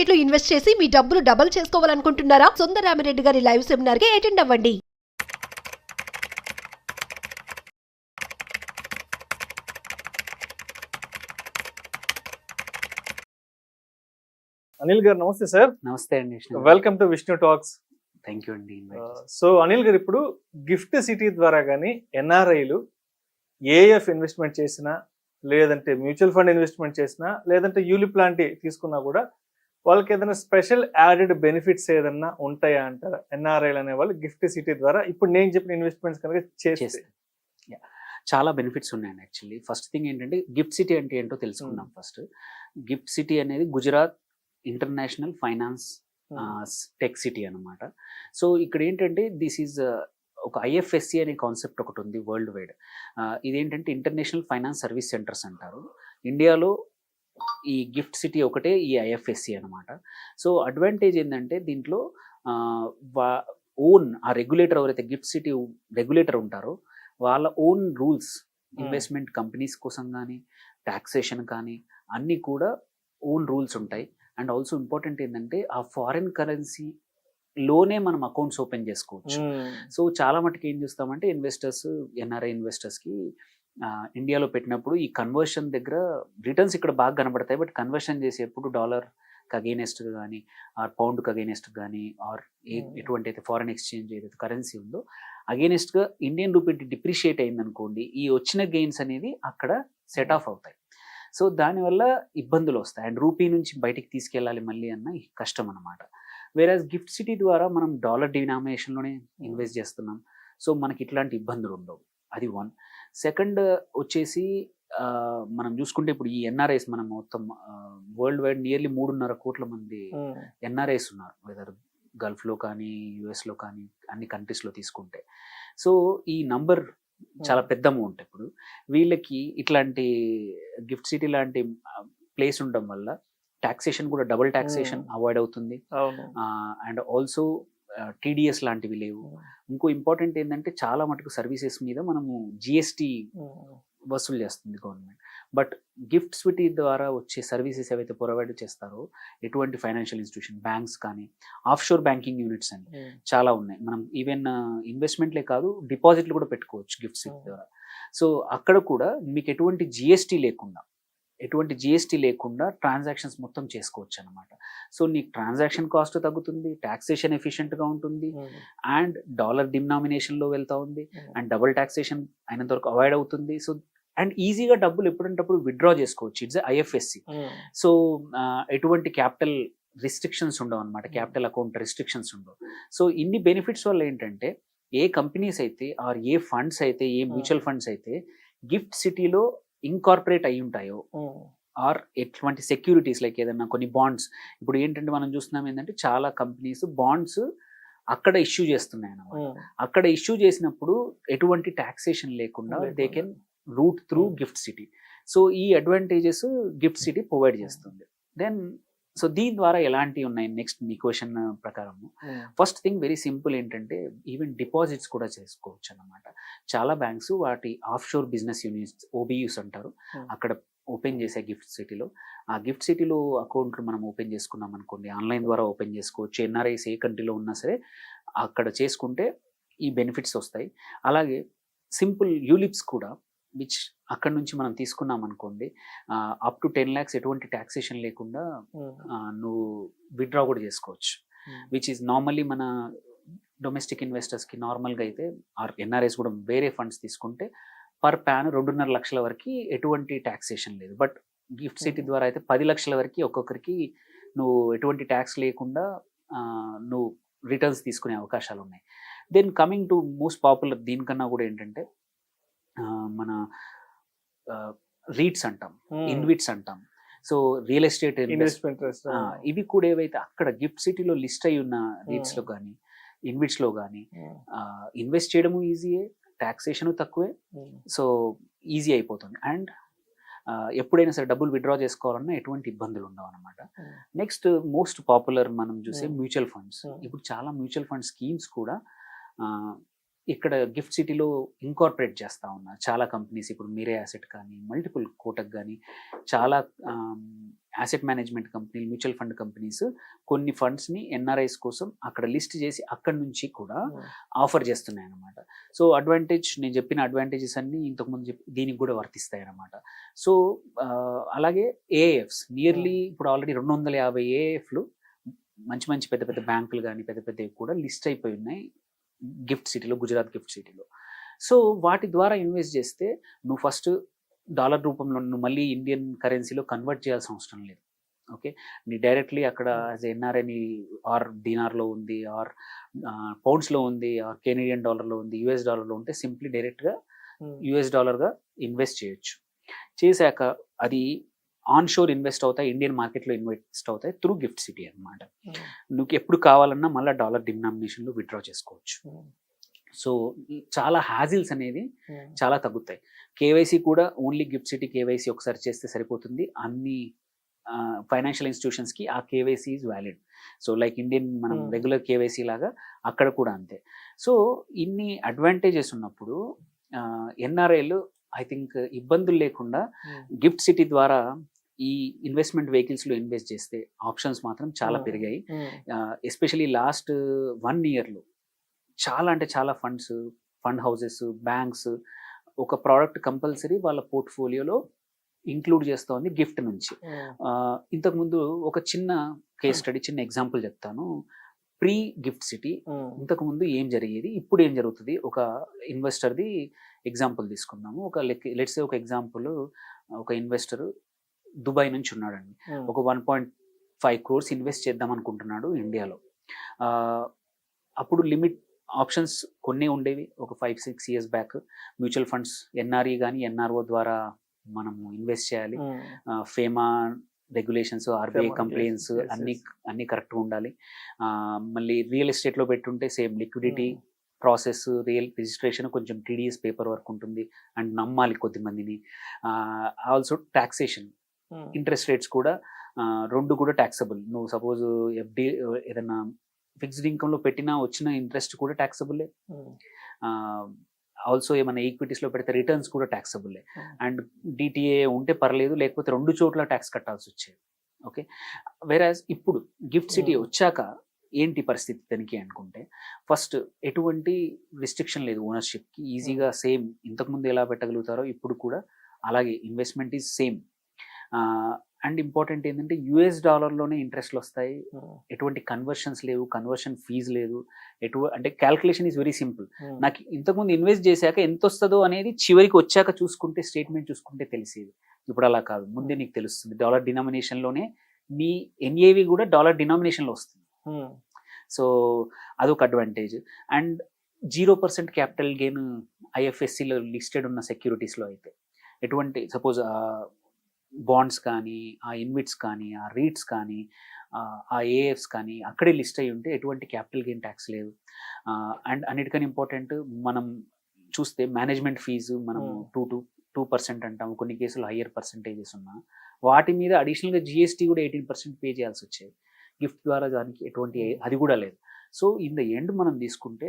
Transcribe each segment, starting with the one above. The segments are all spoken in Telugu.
మార్కెట్ లో ఇన్వెస్ట్ చేసి మీ డబ్బులు డబుల్ చేసుకోవాలనుకుంటున్నారా? సుందరరామిరెడ్డి గారి లైవ్ సెమినార్ కి అటెండ్ అవ్వండి. అనిల్ గారు నమస్తే సార్. నమస్తే అండి. Welcome to Vishnu talks. Thank you అండి. సో అనిల్ గారు, ఇప్పుడు గిఫ్ట్ సిటీ ద్వారా కానీ ఎన్ఆర్ఐలు ఏఎఫ్ ఇన్వెస్ట్మెంట్ చేసినా, లేదంటే మ్యూచువల్ ఫండ్ ఇన్వెస్ట్మెంట్ చేసినా, లేదంటే యూలిప్ లాంటి తీసుకున్నా కూడా వాళ్ళకి ఏదైనా స్పెషల్ యాడెడ్ బెనిఫిట్స్ ఏదన్నా ఉంటాయా అంటారా ఎన్ఆర్ఐలు అనే వాళ్ళు గిఫ్ట్ సిటీ ద్వారా ఇప్పుడు నేను చెప్పిన ఇన్వెస్ట్మెంట్స్ కనుక చేస్తే? చాలా బెనిఫిట్స్ ఉన్నాయండి. యాక్చువల్లీ ఫస్ట్ థింగ్ ఏంటంటే గిఫ్ట్ సిటీ అంటే ఏంటో తెలుసుకుందాం. ఫస్ట్ గిఫ్ట్ సిటీ అనేది Gujarat international finance tech city అనమాట. సో ఇక్కడ ఏంటంటే దిస్ ఈజ్ ఒక ఐఎఫ్ఎస్సి అనే కాన్సెప్ట్ ఒకటి ఉంది వరల్డ్ వైడ్. ఇదేంటంటే ఇంటర్నేషనల్ ఫైనాన్స్ సర్వీస్ సెంటర్స్ అంటారు. ఇండియాలో ఈ గిఫ్ట్ సిటీ ఒకటే ఈ ఐఎఫ్ఎస్సి అనమాట. సో అడ్వాంటేజ్ ఏంటంటే దీంట్లో ఓన్ ఆ రెగ్యులేటర్ ఎవరైతే గిఫ్ట్ సిటీ రెగ్యులేటర్ ఉంటారో వాళ్ళ ఓన్ రూల్స్, ఇన్వెస్ట్మెంట్ కంపెనీస్ కోసం కానీ, టాక్సేషన్ కానీ అన్నీ కూడా ఓన్ రూల్స్ ఉంటాయి. అండ్ ఆల్సో ఇంపార్టెంట్ ఏంటంటే ఆ ఫారిన్ కరెన్సీలోనే మనం అకౌంట్స్ ఓపెన్ చేసుకోవచ్చు. సో చాలా మటుకు ఏం చేస్తామంటే ఇన్వెస్టర్స్, ఎన్ఆర్ఐ ఇన్వెస్టర్స్కి ఇండియాలో పెట్టినప్పుడు ఈ కన్వర్షన్ దగ్గర రిటర్న్స్ ఇక్కడ బాగా కనబడతాయి. బట్ కన్వర్షన్ చేసేప్పుడు డాలర్కి అగైనెస్ట్ కానీ, ఆర్ పౌండ్కి అగైనెస్ట్ కానీ, ఆర్ ఎటువంటి అయితే ఫారిన్ ఎక్స్చేంజ్ ఏదైతే కరెన్సీ ఉందో అగైనెస్ట్గా ఇండియన్ రూపీ డిప్రిషియేట్ అయిందనుకోండి, ఈ వచ్చిన గెయిన్స్ అనేది అక్కడ సెట్ ఆఫ్ అవుతాయి. సో దానివల్ల ఇబ్బందులు వస్తాయి. అండ్ రూపీ నుంచి బయటికి తీసుకెళ్ళాలి మళ్ళీ అన్న కష్టం అనమాట. వేరేస్ గిఫ్ట్ సిటీ ద్వారా మనం డాలర్ డినామినేషన్లోనే ఇన్వెస్ట్ చేస్తున్నాం. సో మనకి ఇట్లాంటి ఇబ్బందులు ఉండవు. అది వన్. సెకండ్ వచ్చేసి మనం చూసుకుంటే ఇప్పుడు ఈ ఎన్ఆర్ఐస్ మనం మొత్తం వరల్డ్ వైడ్ నియర్లీ 3.5 కోట్ల మంది ఎన్ఆర్ఐస్ ఉన్నారు. వెదర్ గల్ఫ్లో కానీ, యుఎస్లో కానీ, అన్ని కంట్రీస్లో తీసుకుంటే. సో ఈ నంబర్ చాలా పెద్ద అమౌంట్. ఇప్పుడు వీళ్ళకి ఇట్లాంటి గిఫ్ట్ సిటీ లాంటి ప్లేస్ ఉండడం వల్ల టాక్సేషన్ కూడా డబుల్ టాక్సేషన్ అవాయిడ్ అవుతుంది. అండ్ ఆల్సో టీడీఎస్ లాంటివి లేవు. ఇంకో ఇంపార్టెంట్ ఏంటంటే చాలా మటుకు సర్వీసెస్ మీద మనము జిఎస్టీ వసూలు చేస్తుంది గవర్నమెంట్. బట్ గిఫ్ట్ సిటీ ద్వారా వచ్చే సర్వీసెస్ ఏవైతే ప్రొవైడ్ చేస్తారో ఎటువంటి ఫైనాన్షియల్ ఇన్స్టిట్యూషన్, బ్యాంక్స్ కానీ, ఆఫ్ షోర్ బ్యాంకింగ్ యూనిట్స్ అని చాలా ఉన్నాయి. మనం ఈవెన్ ఇన్వెస్ట్మెంట్లే కాదు, డిపాజిట్లు కూడా పెట్టుకోవచ్చు గిఫ్ట్ సిటీ ద్వారా. సో అక్కడ కూడా మీకు ఎటువంటి జిఎస్టీ లేకుండా ట్రాన్సాక్షన్స్ మొత్తం చేసుకోవచ్చు అనమాట. సో నీకు ట్రాన్సాక్షన్ కాస్ట్ తగ్గుతుంది, టాక్సేషన్ ఎఫిషియెంట్గా ఉంటుంది, అండ్ డాలర్ డినామినేషన్లో వెళ్తూ ఉంది, అండ్ డబుల్ టాక్సేషన్ అయినంత వరకు అవాయిడ్ అవుతుంది. సో అండ్ ఈజీగా డబ్బులు ఎప్పుడంటప్పుడు విత్డ్రా చేసుకోవచ్చు. It's IFSC. సో ఎటువంటి క్యాపిటల్ రిస్ట్రిక్షన్స్ ఉండవు అనమాట, క్యాపిటల్ అకౌంట్ రిస్ట్రిక్షన్స్ ఉండవు. సో ఇన్ని బెనిఫిట్స్ వల్ల ఏంటంటే ఏ కంపెనీస్ అయితే, ఆర్ ఏ ఫండ్స్ అయితే, ఏ మ్యూచువల్ ఫండ్స్ అయితే గిఫ్ట్ సిటీలో ఇన్కార్పొరేట్ అయి ఉంటాయో, ఆర్ ఎటువంటి సెక్యూరిటీస్ లైక్ ఏదన్నా కొన్ని బాండ్స్, ఇప్పుడు ఏంటంటే మనం చూస్తున్నాం ఏంటంటే చాలా కంపెనీస్ బాండ్స్ అక్కడ ఇష్యూ చేస్తున్నాయి అన్నమాట. అక్కడ ఇష్యూ చేసినప్పుడు ఎటువంటి టాక్సేషన్ లేకుండా they can route through gift city. So ఈ అడ్వాంటేజెస్ గిఫ్ట్ సిటీ ప్రొవైడ్ చేస్తుంది. దెన్ సో దీని ద్వారా ఎలాంటివి ఉన్నాయి నెక్స్ట్ మీ క్వశ్చన్ ప్రకారం, ఫస్ట్ థింగ్ వెరీ సింపుల్ ఏంటంటే ఈవెన్ డిపాజిట్స్ కూడా చేసుకోవచ్చు అన్నమాట. చాలా బ్యాంక్స్ వాటి offshore business units, OBUs అంటారు, అక్కడ ఓపెన్ చేసే గిఫ్ట్ సిటీలో. ఆ గిఫ్ట్ సిటీలో అకౌంట్లు మనం ఓపెన్ చేసుకున్నాం అనుకోండి, ఆన్లైన్ ద్వారా ఓపెన్ చేసుకోవచ్చు. ఎన్ఆర్ఐస్ ఏ కంట్రీలో ఉన్నా సరే అక్కడ చేసుకుంటే ఈ బెనిఫిట్స్ వస్తాయి. అలాగే సింపుల్ యూలిప్స్ కూడా, విచ్ అక్కడ నుంచి మనం తీసుకున్నాం అనుకోండి, అప్ టు 10 lakhs ఎటువంటి ట్యాక్సేషన్ లేకుండా నువ్వు విత్డ్రా కూడా చేసుకోవచ్చు. విచ్ ఈజ్ నార్మల్లీ మన డొమెస్టిక్ ఇన్వెస్టర్స్కి నార్మల్గా అయితే, ఆర్ ఎన్ఆర్ఐస్ కూడా వేరే ఫండ్స్ తీసుకుంటే పర్ ప్యాన్ 2.5 లక్షల వరకు ఎటువంటి ట్యాక్సేషన్ లేదు. బట్ గిఫ్ట్ సిటీ ద్వారా అయితే 10 లక్షల వరకు ఒక్కొక్కరికి నువ్వు ఎటువంటి ట్యాక్స్ లేకుండా నువ్వు రిటర్న్స్ తీసుకునే అవకాశాలు ఉన్నాయి. Then coming to most popular దీనికన్నా కూడా ఏంటంటే మన రీట్స్ అంటాం, ఇన్విట్స్ అంటాం. సో రియల్ ఎస్టేట్ ఇన్వెస్ట్మెంట్ ఇవి కూడా ఏవైతే అక్కడ గిఫ్ట్ సిటీలో లిస్ట్ అయి ఉన్న రీట్స్లో కానీ, ఇన్విట్స్లో కానీ ఇన్వెస్ట్ చేయడము ఈజీయే, ట్యాక్సేషన్ తక్కువే. సో ఈజీ అయిపోతుంది. అండ్ ఎప్పుడైనా సరే డబ్బులు విత్డ్రా చేసుకోవాలన్నా ఎటువంటి ఇబ్బందులు ఉండవు అనమాట. నెక్స్ట్ మోస్ట్ పాపులర్ మనం చూసే మ్యూచువల్ ఫండ్స్. ఇప్పుడు చాలా మ్యూచువల్ ఫండ్ స్కీమ్స్ కూడా ఇక్కడ గిఫ్ట్ సిటీలో ఇంకార్పొరేట్ చేస్తూ ఉన్నారు చాలా కంపెనీస్. ఇప్పుడు మీరే యాసెట్ కానీ, మల్టిపుల్ కోటక్ కానీ, చాలా యాసెట్ మేనేజ్మెంట్ కంపెనీలు, మ్యూచువల్ ఫండ్ కంపెనీస్ కొన్ని ఫండ్స్ని ఎన్ఆర్ఐస్ కోసం అక్కడ లిస్ట్ చేసి అక్కడి నుంచి కూడా ఆఫర్ చేస్తున్నాయి అన్నమాట. సో నేను చెప్పిన అడ్వాంటేజెస్ అన్నీ ఇంతకుముందు దీనికి కూడా వర్తిస్తాయి అన్నమాట. సో అలాగే ఏఎఫ్స్ నియర్లీ ఇప్పుడు ఆల్రెడీ 250 ఏఎఫ్లు మంచి మంచి పెద్ద పెద్ద బ్యాంకులు కానీ పెద్ద పెద్దవి కూడా లిస్ట్ అయిపోయి ఉన్నాయి గిఫ్ట్ సిటీలో, గుజరాత్ గిఫ్ట్ సిటీలో. సో వాటి ద్వారా ఇన్వెస్ట్ చేస్తే నువ్వు ఫస్ట్ డాలర్ రూపంలో నువ్వు మళ్ళీ ఇండియన్ కరెన్సీలో కన్వర్ట్ చేయాల్సిన అవసరం లేదు. ఓకే, నీ డైరెక్ట్లీ అక్కడ యాజ్ ఎన్ఆర్ఐ నీ ఆర్ డినార్లో ఉంది, ఆర్ పౌండ్స్లో ఉంది, ఆర్ కెనేడియన్ డాలర్లో ఉంది, యుఎస్ డాలర్లో ఉంటే సింప్లీ డైరెక్ట్గా యుఎస్ డాలర్గా ఇన్వెస్ట్ చేయొచ్చు. చేశాక అది ఆన్ షోర్ ఇన్వెస్ట్ అవుతాయి, ఇండియన్ మార్కెట్లో ఇన్వెస్ట్ అవుతాయి త్రూ గిఫ్ట్ సిటీ అనమాట. నువ్వు ఎప్పుడు కావాలన్నా మళ్ళీ డాలర్ డినామినేషన్లో విత్డ్రా చేసుకోవచ్చు. సో చాలా హ్యాజిల్స్ అనేది చాలా తగ్గుతాయి. కేవైసీ కూడా ఓన్లీ గిఫ్ట్ సిటీ కేవైసీ ఒకసారి చేస్తే సరిపోతుంది. అన్ని ఫైనాన్షియల్ ఇన్స్టిట్యూషన్స్కి ఆ KYC is valid. So like Indian మనం రెగ్యులర్ కేవైసీ లాగా అక్కడ కూడా అంతే. సో ఇన్ని అడ్వాంటేజెస్ ఉన్నప్పుడు ఎన్ఆర్ఐలు ఐ థింక్ ఇబ్బందులు లేకుండా గిఫ్ట్ సిటీ ద్వారా ఈ ఇన్వెస్ట్మెంట్ వెహికల్స్లో ఇన్వెస్ట్ చేస్తే ఆప్షన్స్ మాత్రం చాలా పెరిగాయి. ఎస్పెషలీ లాస్ట్ 1 ఇయర్లో చాలా అంటే చాలా ఫండ్ హౌసెస్, బ్యాంక్స్ ఒక ప్రోడక్ట్ కంపల్సరీ వాళ్ళ పోర్ట్ఫోలియోలో ఇంక్లూడ్ చేస్తూ ఉంది గిఫ్ట్ నుంచి. ఇంతకుముందు ఒక చిన్న కేస్ స్టడీ, చిన్న ఎగ్జాంపుల్ చెప్తాను. ప్రీ గిఫ్ట్ సిటీ ఇంతకుముందు ఏం జరిగేది, ఇప్పుడు ఏం జరుగుతుంది, ఒక ఇన్వెస్టర్ది ఎగ్జాంపుల్ తీసుకుందాము. లెట్స్ ఒక ఎగ్జాంపుల్, ఒక ఇన్వెస్టర్ దుబాయ్ నుంచి ఉన్నాడండి. ఒక 1.5 crores ఇన్వెస్ట్ చేద్దాం అనుకుంటున్నాడు ఇండియాలో. అప్పుడు లిమిట్ ఆప్షన్స్ కొన్ని ఉండేవి ఒక 5-6 years back. Mutual funds NRE కానీ ఎన్ఆర్ఓ ద్వారా మనము ఇన్వెస్ట్ చేయాలి. ఫేమా రెగ్యులేషన్స్, ఆర్బీఐ కంప్లైన్స్ అన్నీ కరెక్ట్గా ఉండాలి. మళ్ళీ రియల్ ఎస్టేట్లో పెట్టుంటే సేమ్ లిక్విడిటీ ప్రాసెస్, రిజిస్ట్రేషన్, కొంచెం టీడీఎస్ పేపర్ వర్క్ ఉంటుంది అండ్ నమ్మాలి కొద్దిమందిని. ఆల్సో టాక్సేషన్, ఇంట్రెస్ట్ రేట్స్ కూడా 2 కూడా ట్యాక్సబుల్. నువ్వు సపోజ్ ఎఫ్డి ఏదైనా ఫిక్స్డ్ ఇన్కమ్లో పెట్టినా వచ్చిన ఇంట్రెస్ట్ కూడా ట్యాక్సబుల్లే. ఆల్సో ఏమైనా ఈక్విటీస్లో పెడితే రిటర్న్స్ కూడా ట్యాక్సబుల్లే. అండ్ డిటిఏ ఉంటే పర్లేదు, లేకపోతే 2 చోట్ల ట్యాక్స్ కట్టాల్సి వచ్చేది. ఓకే, వేరాజ్ ఇప్పుడు గిఫ్ట్ సిటీ వచ్చాక ఏంటి పరిస్థితి తనిఖీ అనుకుంటే, ఫస్ట్ ఎటువంటి రిస్ట్రిక్షన్ లేదు ఓనర్షిప్కి. ఈజీగా సేమ్ ఇంతకుముందు ఎలా పెట్టగలుగుతారో ఇప్పుడు కూడా అలాగే investment is same. And important ఏంటంటే యుఎస్ డాలర్లోనే ఇంట్రెస్ట్లు వస్తాయి, ఎటువంటి కన్వర్షన్స్ లేవు, కన్వర్షన్ ఫీజ్ లేదు, అంటే క్యాల్కులేషన్ ఈజ్ వెరీ సింపుల్. నాకు ఇంతకుముందు ఇన్వెస్ట్ చేశాక ఎంత వస్తుందో అనేది చివరికి వచ్చాక చూసుకుంటే, స్టేట్మెంట్ చూసుకుంటే తెలిసేది. ఇప్పుడు అలా కాదు, ముందే నీకు తెలుస్తుంది. డాలర్ డినామినేషన్లోనే మీ ఎన్ఏవి కూడా డాలర్ డినామినేషన్లో వస్తుంది. సో అదొక అడ్వాంటేజ్. అండ్ 0% క్యాపిటల్ గెయిన్ ఐఎఫ్ఎస్సిలో లిస్టెడ్ ఉన్న సెక్యూరిటీస్లో అయితే, ఎటువంటి సపోజ్ బాండ్స్ కానీ, ఆ ఇన్విట్స్ కానీ, ఆ రీట్స్ కానీ, ఆ ఏఎఫ్స్ కానీ అక్కడే లిస్ట్ అయ్యి ఉంటే ఎటువంటి క్యాపిటల్ గెయిన్ ట్యాక్స్ లేదు. అండ్ అన్నిటికన్నా ఇంపార్టెంట్, మనం చూస్తే మేనేజ్మెంట్ ఫీజు మనం 2% అంటాం, కొన్ని కేసులు హయ్యర్ పర్సంటేజెస్ ఉన్నా వాటి మీద అడిషనల్గా జిఎస్టీ కూడా 18% పే చేయాల్సి వచ్చేది. గిఫ్ట్ ద్వారా దానికి ఎటువంటి అది కూడా లేదు. సో ఇన్ ద ఎండ్ మనం తీసుకుంటే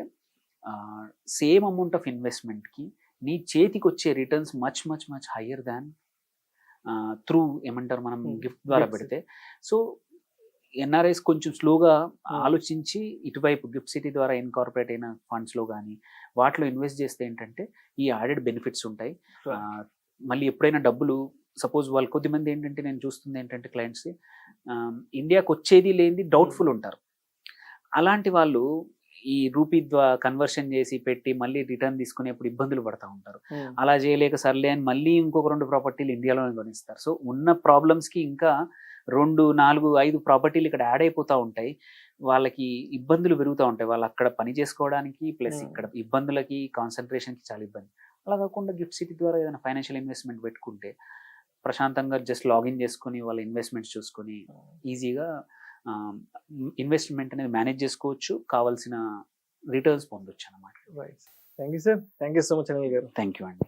సేమ్ అమౌంట్ ఆఫ్ ఇన్వెస్ట్మెంట్కి నీ చేతికి వచ్చే returns much much much higher than through ఏమంటారు మనం గిఫ్ట్ ద్వారా పెడితే. సో ఎన్ఆర్ఐస్ కొంచెం స్లోగా ఆలోచించి ఇటువైపు గిఫ్ట్ సిటీ ద్వారా ఇన్కార్పొరేట్ అయిన ఫండ్స్లో కానీ వాటిలో ఇన్వెస్ట్ చేస్తే ఏంటంటే ఈ యాడెడ్ బెనిఫిట్స్ ఉంటాయి. మళ్ళీ ఎప్పుడైనా డబ్బులు సపోజ్ వాళ్ళు కొద్దిమంది ఏంటంటే నేను చూస్తుంది ఏంటంటే క్లయింట్స్ ఇండియాకి వచ్చేది లేనిది డౌట్ఫుల్ ఉంటారు. అలాంటి వాళ్ళు ఈ రూపీ ద్వారా కన్వర్షన్ చేసి పెట్టి మళ్ళీ రిటర్న్ తీసుకునేప్పుడు ఇబ్బందులు పడతా ఉంటారు. అలా చేయలేక సర్లే అని మళ్ళీ ఇంకొక 2 ప్రాపర్టీలు ఇండియాలోనే కొనిస్తారు. సో ఉన్న ప్రాబ్లమ్స్కి ఇంకా 2, 4, 5 ప్రాపర్టీలు ఇక్కడ యాడ్ అయిపోతూ ఉంటాయి. వాళ్ళకి ఇబ్బందులు పెరుగుతూ ఉంటాయి. వాళ్ళు అక్కడ పని చేసుకోవడానికి ప్లస్ ఇక్కడ ఇబ్బందులకి, కాన్సన్ట్రేషన్కి చాలా ఇబ్బంది. అలా కాకుండా గిఫ్ట్ సిటీ ద్వారా ఏదైనా ఫైనాన్షియల్ ఇన్వెస్ట్మెంట్ పెట్టుకుంటే ప్రశాంతంగా జస్ట్ లాగిన్ చేసుకొని వాళ్ళ ఇన్వెస్ట్మెంట్స్ చూసుకొని ఈజీగా ఇన్వెస్ట్మెంట్ అనేది మేనేజ్ చేసుకోవచ్చు, కావాల్సిన రిటర్న్స్ పొందొచ్చు అన్నమాట. Right, thank you sir, thank you so much Anil garu. Thank you అండి.